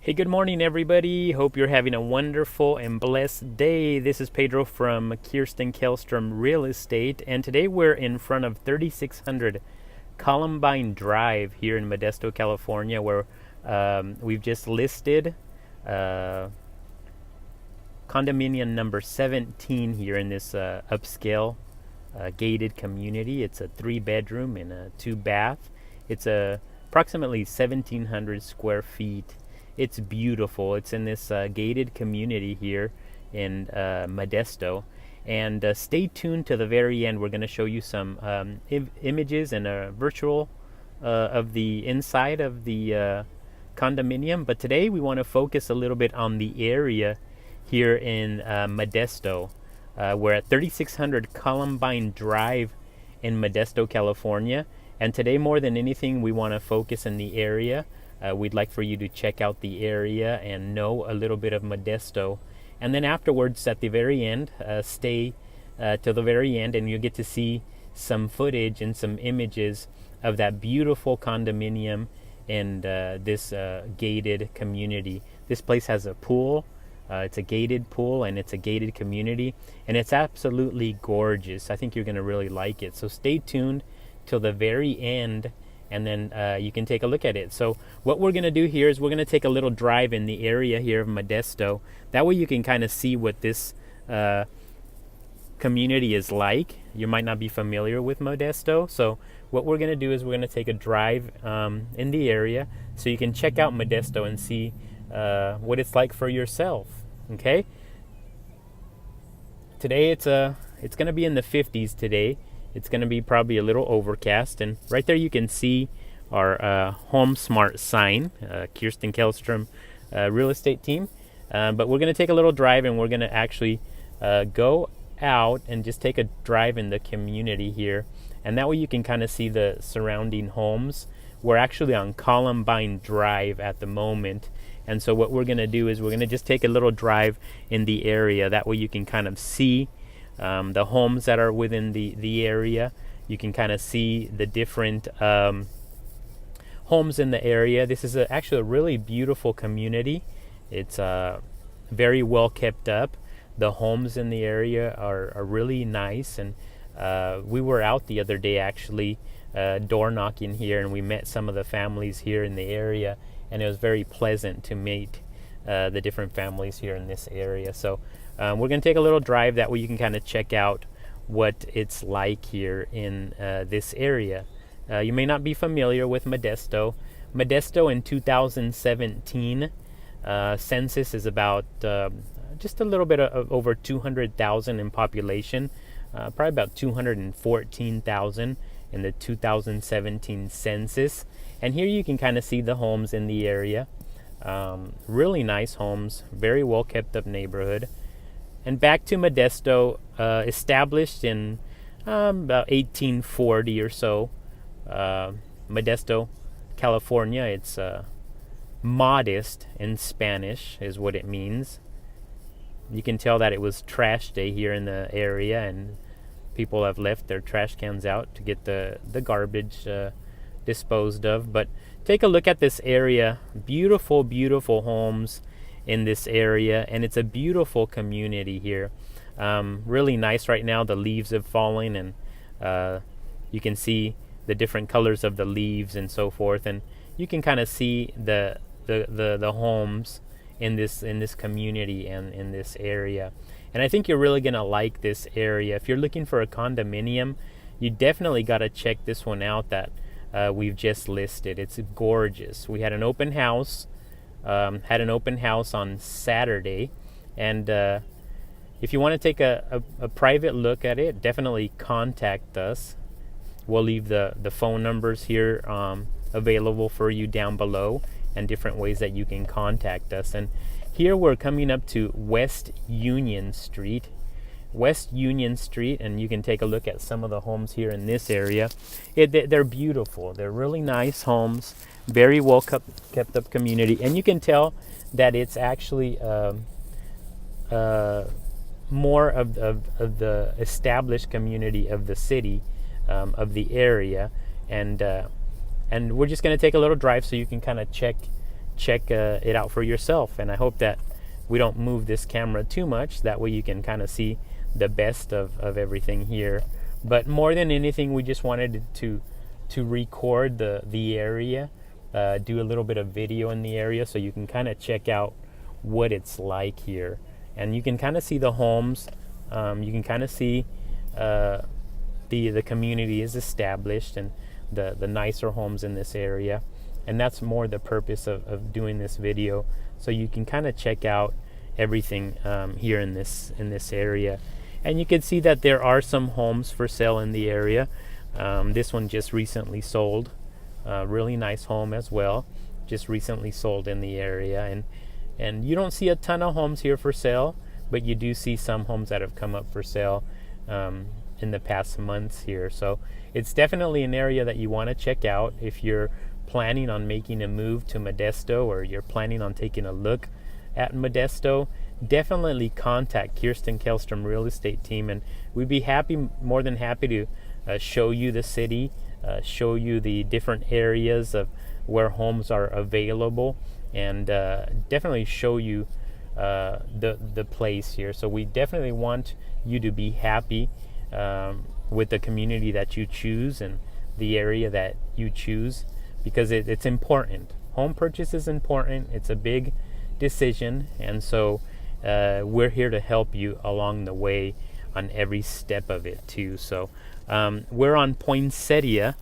Hey, good morning, everybody. Hope you're having a wonderful and blessed day. This is Pedro from Kierston Kellstrom Real Estate, and today we're in front of 3600 Columbine Drive here in Modesto, California, where we've just listed condominium number 17 here in this upscale gated community. It's a 3-bedroom and a 2-bath. It's approximately 1,700 square feet. It's beautiful. It's in this gated community here in Modesto. And stay tuned to the very end. We're going to show you some images and a virtual of the inside of the condominium. But today we want to focus a little bit on the area here in Modesto. We're at 3600 Columbine Drive in Modesto, California. And today, more than anything, we want to focus in the area. We'd like for you to check out the area and know a little bit of Modesto. And then afterwards, at the very end, stay till the very end, and you'll get to see some footage and some images of that beautiful condominium and this gated community. This place has a pool. It's a gated pool, and it's a gated community, and it's absolutely gorgeous. I think you're going to really like it. So stay tuned till the very end, and then you can take a look at it. So what we're going to do here is we're going to take a little drive in the area here of Modesto. That way you can kind of see what this community is like. You might not be familiar with Modesto. So what we're going to do is we're going to take a drive in the area so you can check out Modesto and see what it's like for yourself. Okay? Today it's going to be in the 50s today. It's going to be probably a little overcast, and right there you can see our HomeSmart sign, Kierston Kellstrom real estate team. But we're going to take a little drive, and we're going to actually go out and just take a drive in the community here, and that way you can kind of see the surrounding homes. We're actually on Columbine Drive at the moment, and so what we're going to do is we're going to just take a little drive in the area. That way you can kind of see the homes that are within the area. You can kind of see the different homes in the area. This is actually a really beautiful community. It's very well kept up. The homes in the area are really nice, and we were out the other day actually door knocking here, and we met some of the families here in the area, and it was very pleasant to meet the different families here in this area. So we're going to take a little drive. That way you can kind of check out what it's like here in this area. You may not be familiar with Modesto. Modesto in 2017 census is about just a little bit of over 200,000 in population, probably about 214,000 in the 2017 census. And here you can kind of see the homes in the area. Really nice homes, very well kept up neighborhood. And back to Modesto, established in about 1840 or so. Modesto, California. It's modest in Spanish is what it means. You can tell that it was trash day here in the area, and people have left their trash cans out to get the garbage disposed of. But take a look at this area. Beautiful, beautiful homes in this area, and it's a beautiful community here. Really nice right now. The leaves have fallen, and you can see the different colors of the leaves and so forth, and you can kind of see the homes in this community and in this area. And I think you're really gonna like this area. If you're looking for a condominium, you definitely got to check this one out that we've just listed. It's gorgeous. We had an open house. On Saturday, and if you want to take a private look at it, definitely contact us. We'll leave the phone numbers here available for you down below, and different ways that you can contact us. And here we're coming up to West Union Street, and you can take a look at some of the homes here in this area. They're beautiful. They're really nice homes, very well kept up community, and you can tell that it's actually more of the established community of the city, of the area, and we're just going to take a little drive so you can kind of check check it out for yourself. And I hope that we don't move this camera too much. That way you can kind of see the best of everything here. But more than anything, we just wanted to record the area, do a little bit of video in the area so you can kind of check out what it's like here. And you can kind of see the homes. You can kind of see the community is established and the nicer homes in this area. And that's more the purpose of doing this video, so you can kind of check out everything here in this area. And you can see that there are some homes for sale in the area. This one just recently sold. Really nice home as well. Just recently sold in the area. And you don't see a ton of homes here for sale, but you do see some homes that have come up for sale in the past months here. So it's definitely an area that you want to check out if you're planning on making a move to Modesto, or you're planning on taking a look at Modesto. Definitely contact Kierston Kellstrom Real Estate Team, and we'd be more than happy to show you the city, show you the different areas of where homes are available, and definitely show you the place here. So we definitely want you to be happy with the community that you choose and the area that you choose, because it's important. Home purchase is important. It's a big decision, and so we're here to help you along the way on every step of it too. So we're on Poinsettia.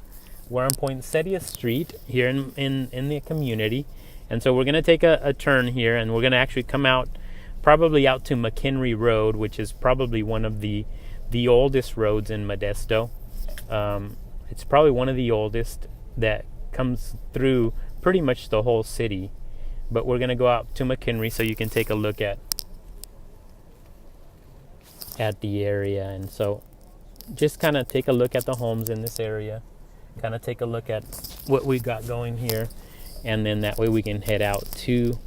We're on Poinsettia Street here in the community, and so we're going to take a turn here, and we're going to actually come out probably out to McHenry Road, which is probably one of the oldest roads in Modesto. It's probably one of the oldest that comes through pretty much the whole city. But we're going to go out to McHenry so you can take a look at the area. And so just kind of take a look at the homes in this area, kind of take a look at what we got going here, and then that way we can head out to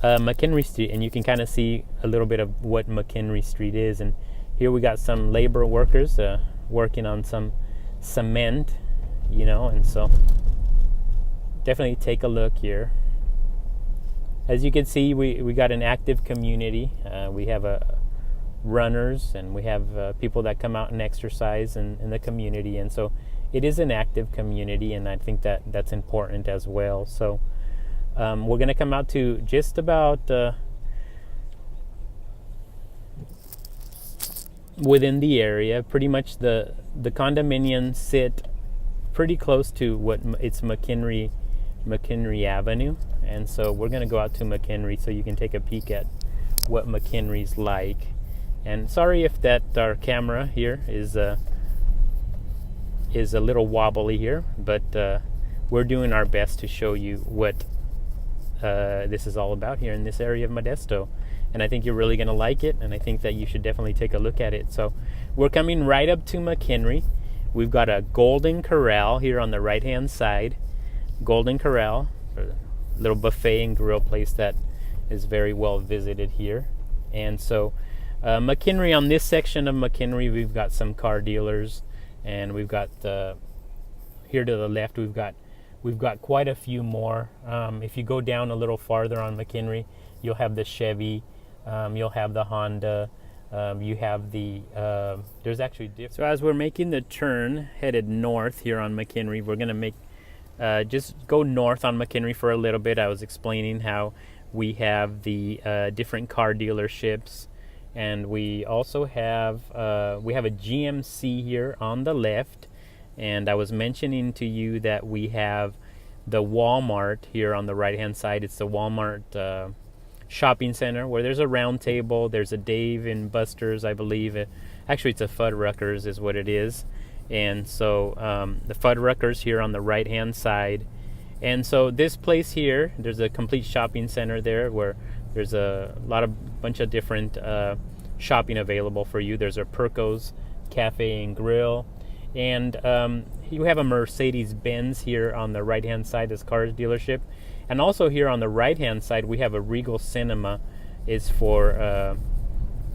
McHenry Street, and you can kind of see a little bit of what McHenry Street is. And here we got some labor workers working on some cement, and so definitely take a look here. As you can see, we got an active community. We have runners, and we have people that come out and exercise in the community, and so it is an active community, and I think that's important as well. So we're going to come out to just about within the area. Pretty much the condominiums sit pretty close to it's McHenry Avenue, and so we're going to go out to McHenry so you can take a peek at what McHenry's like. And sorry if our camera here is a little wobbly here, but we're doing our best to show you what this is all about here in this area of Modesto. And I think you're really going to like it, and I think that you should definitely take a look at it. So we're coming right up to McHenry. We've got a Golden Corral here on the right-hand side. Golden Corral, a little buffet and grill place that is very well visited here. And so McHenry, on this section of McHenry, we've got some car dealers, and we've got here to the left we've got quite a few more. If you go down a little farther on McHenry, you'll have the Chevy, you'll have the Honda, you have the there's actually different. So as we're making the turn headed north here on McHenry, we're going to make just go north on McHenry for a little bit. I was explaining how we have the different car dealerships, and we also have a GMC here on the left, and I was mentioning to you that we have the Walmart here on the right hand side. It's the Walmart shopping center where there's a round table, there's a Dave and Buster's, I believe. Actually it's a Fuddruckers is what it is. And so the Fuddruckers here on the right hand side. And so this place here, there's a complete shopping center there where there's a bunch of different shopping available for you. There's a Perco's Cafe and Grill, and you have a Mercedes-Benz here on the right hand side, this car dealership. And also here on the right hand side we have a Regal Cinema. Is for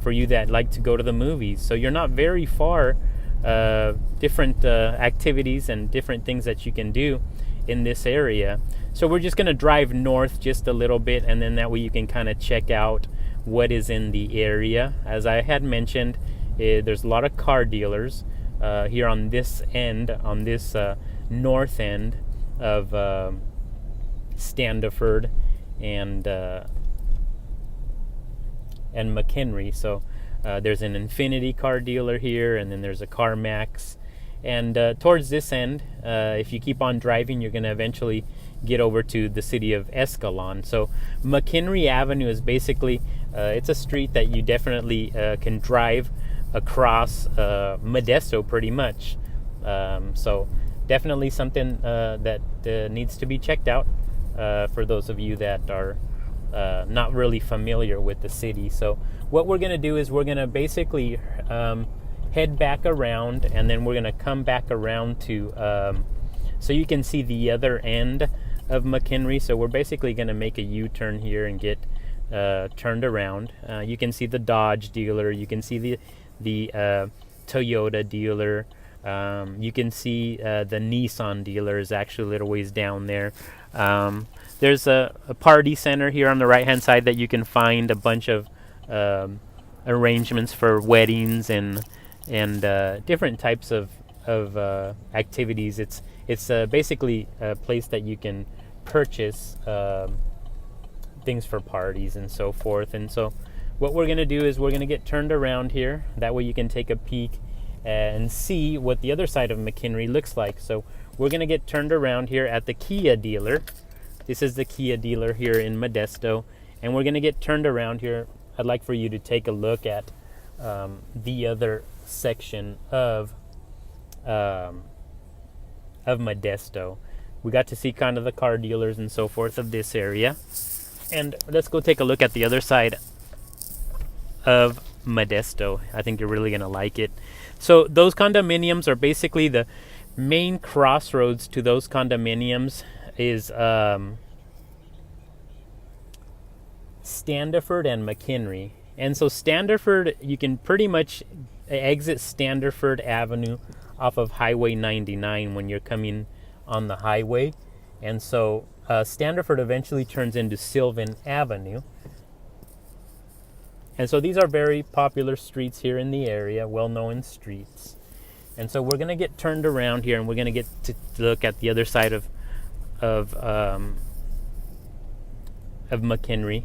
you that like to go to the movies. So you're not very far. Different activities and different things that you can do in this area. So we're just going to drive north just a little bit, and then that way you can kind of check out what is in the area. As I had mentioned, there's a lot of car dealers here on this end, on this north end of Standiford and McHenry. So there's an Infinity car dealer here, and then there's a CarMax. And towards this end, if you keep on driving, you're going to eventually get over to the city of Escalon. So McHenry Avenue is basically, it's a street that you definitely can drive across Modesto pretty much. So definitely something that needs to be checked out for those of you that are not really familiar with the city. So what we're going to do is we're going to basically head back around, and then we're going to come back around to so you can see the other end of McHenry. So we're basically going to make a U-turn here and get turned around. You can see the Dodge dealer, you can see the Toyota dealer, you can see the Nissan dealer is actually a little ways down there. There's a party center here on the right hand side that you can find a bunch of arrangements for weddings and different types of activities. It's basically a place that you can purchase things for parties and so forth. And so what we're going to do is we're going to get turned around here. That way you can take a peek and see what the other side of McHenry looks like. So we're going to get turned around here at the Kia dealer. This is the Kia dealer here in Modesto, and we're going to get turned around here. I'd like for you to take a look at the other section of Modesto. We got to see kind of the car dealers and so forth of this area, and let's go take a look at the other side of Modesto. I think you're really gonna like it. So those condominiums are basically the main crossroads to those condominiums is Standiford and McHenry. And so Standiford, you can pretty much exit Standiford Avenue off of Highway 99 when you're coming on the highway. And so Standiford eventually turns into Sylvan Avenue. And so these are very popular streets here in the area, well-known streets. And so we're going to get turned around here, and we're going to get to look at the other side of McHenry.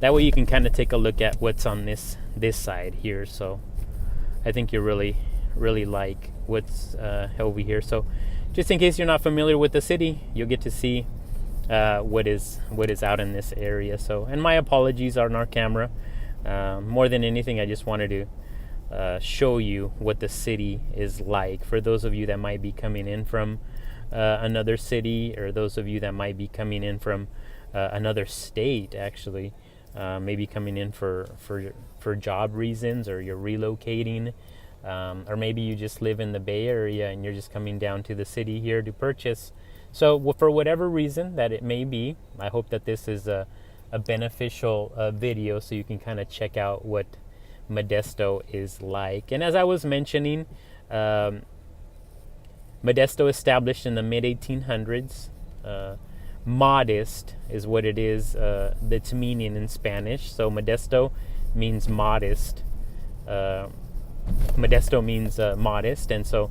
That way you can kind of take a look at what's on this side here. So I think you really like what's over here. So just in case you're not familiar with the city, you'll get to see what is out in this area. So, and my apologies on our camera. More than anything, I just wanted to show you what the city is like for those of you that might be coming in from another city, or those of you that might be coming in from another state, actually. Maybe coming in for job reasons, or you're relocating, or maybe you just live in the Bay Area and you're just coming down to the city here to purchase. So for whatever reason that it may be, I hope that this is a beneficial video so you can kind of check out what Modesto is like. And as I was mentioning, Modesto established in the mid-1800s. Modest is what it is, that's meaning in Spanish. So Modesto means modest. Modesto means modest, and so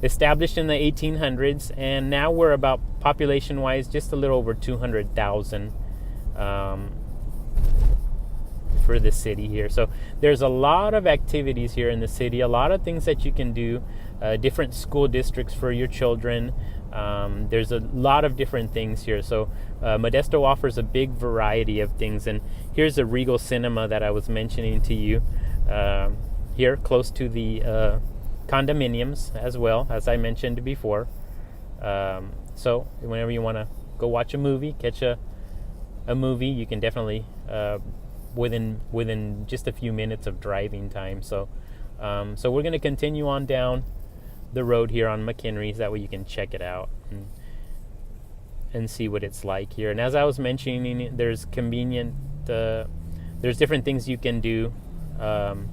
established in the 1800s, and now we're about, population-wise, just a little over 200,000 for the city here. So there's a lot of activities here in the city, a lot of things that you can do, different school districts for your children. There's a lot of different things here. So Modesto offers a big variety of things, and here's a Regal Cinema that I was mentioning to you here close to the condominiums, as well as I mentioned before. So whenever you want to go watch a movie, catch a movie, you can definitely within just a few minutes of driving time. So so we're going to continue on down the road here on McHenry, so that way you can check it out and see what it's like here. And as I was mentioning, there's convenient, there's different things you can do on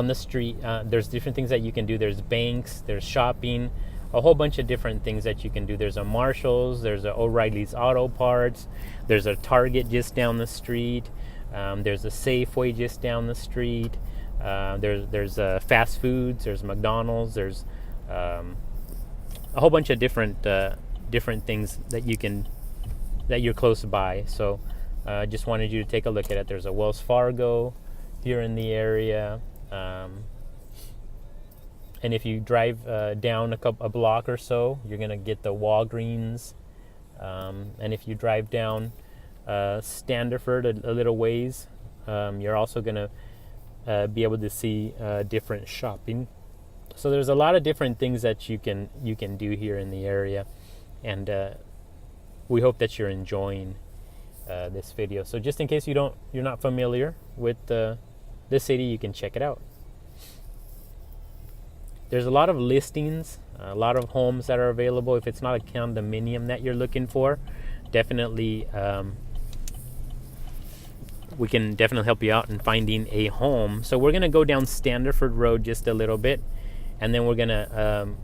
the street. There's different things that you can do. There's banks, there's shopping, a whole bunch of different things that you can do. There's a Marshall's, there's a O'Reilly's Auto Parts, there's a Target just down the street, there's a Safeway just down the street, there's fast foods, there's McDonald's, there's a whole bunch of different things that you're close by. So just wanted you to take a look at it. There's a Wells Fargo here in the area. And if you drive down a block or so, you're going to get the Walgreens. And if you drive down Standerford a little ways, you're also going to be able to see different shopping. So there's a lot of different things that you can do here in the area. And we hope that you're enjoying this video. So just in case you're not familiar with this city, you can check it out. There's a lot of listings, a lot of homes that are available. If it's not a condominium that you're looking for, definitely we can definitely help you out in finding a home. So we're gonna go down Standerford Road just a little bit, and then we're gonna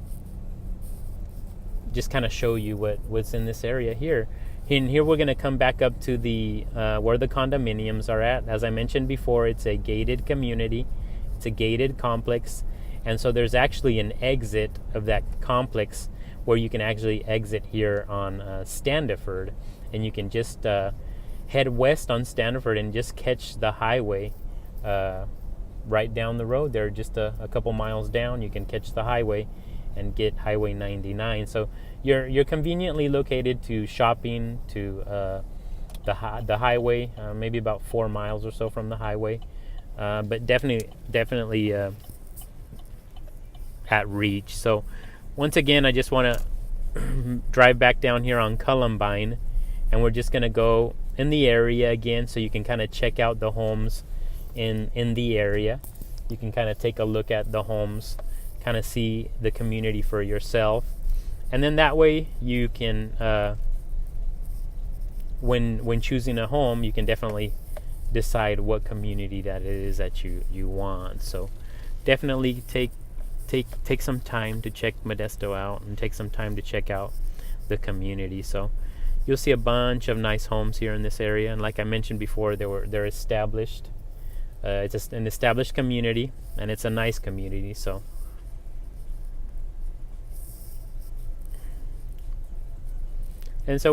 just kind of show you what's in this area here. And here we're gonna come back up to the where the condominiums are at. As I mentioned before, it's a gated community, it's a gated complex. And so there's actually an exit of that complex where you can actually exit here on Standerford, and you can just head west on Standerford and just catch the highway right down the road there. Just a couple miles down, you can catch the highway and get Highway 99. So you're conveniently located to shopping, to the highway, maybe about 4 miles or so from the highway, but definitely at reach. So once again, I just want to drive back down here on Columbine, and we're just going to go in the area again so you can kind of check out the homes in the area. You can kind of take a look at the homes, kind of see the community for yourself, and then that way you can when choosing a home, you can definitely decide what community that it is that you want. So definitely take some time to check Modesto out, and take some time to check out the community. So you'll see a bunch of nice homes here in this area, and like I mentioned before, they're established. It's an established community, and it's a nice community. So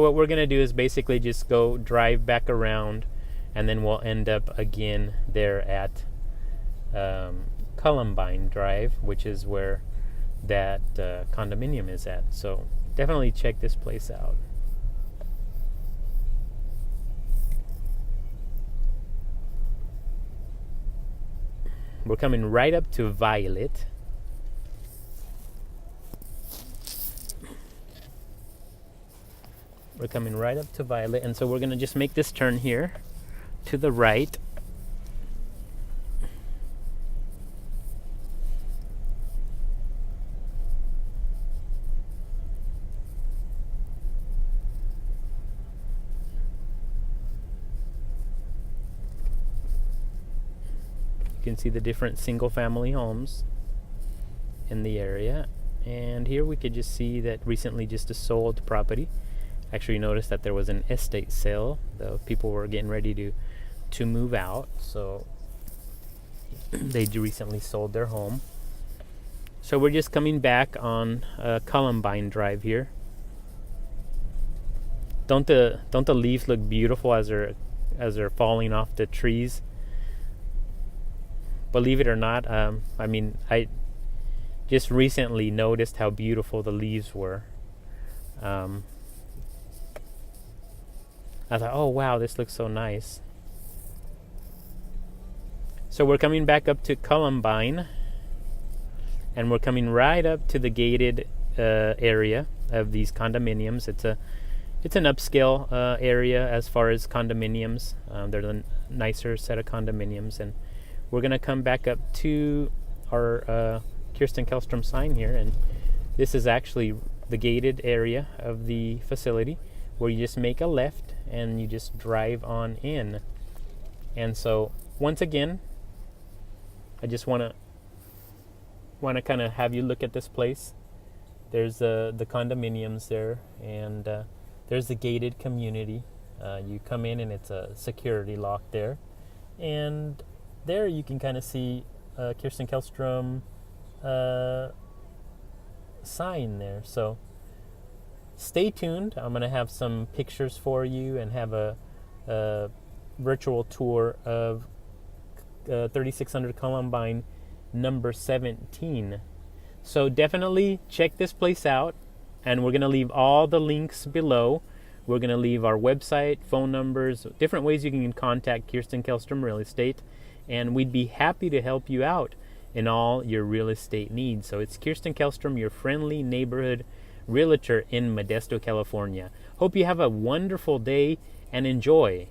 what we're gonna do is basically just go drive back around, and then we'll end up again there at Columbine Drive, which is where that condominium is at. So definitely check this place out. We're coming right up to Violet. We're coming right up to Violet, and so we're gonna just make this turn here to the right. You can see the different single-family homes in the area, and here we could just see that recently just a sold property. Actually noticed that there was an estate sale. The people were getting ready to move out, so they recently sold their home. So we're just coming back on Columbine Drive here. Don't the leaves look beautiful as they're falling off the trees? Believe it or not, I mean, I just recently noticed how beautiful the leaves were. I thought, oh wow, this looks so nice. So we're coming back up to Columbine, and we're coming right up to the gated area of these condominiums. It's an upscale area as far as condominiums. They're the nicer set of condominiums, and we're gonna come back up to our Kierston Kellstrom sign here, and this is actually the gated area of the facility, where you just make a left and you just drive on in. And so once again, I just want to kind of have you look at this place. There's the condominiums there, and there's the gated community. You come in and it's a security lock there, and there you can kind of see Kierston Kellstrom sign there. So stay tuned. I'm going to have some pictures for you and have a virtual tour of 3600 Columbine number 17. So definitely check this place out, and we're going to leave all the links below. We're going to leave our website, phone numbers, different ways you can contact Kierston Kellstrom Real Estate, and we'd be happy to help you out in all your real estate needs. So it's Kierston Kellstrom, your friendly neighborhood realtor in Modesto, California. Hope you have a wonderful day and enjoy.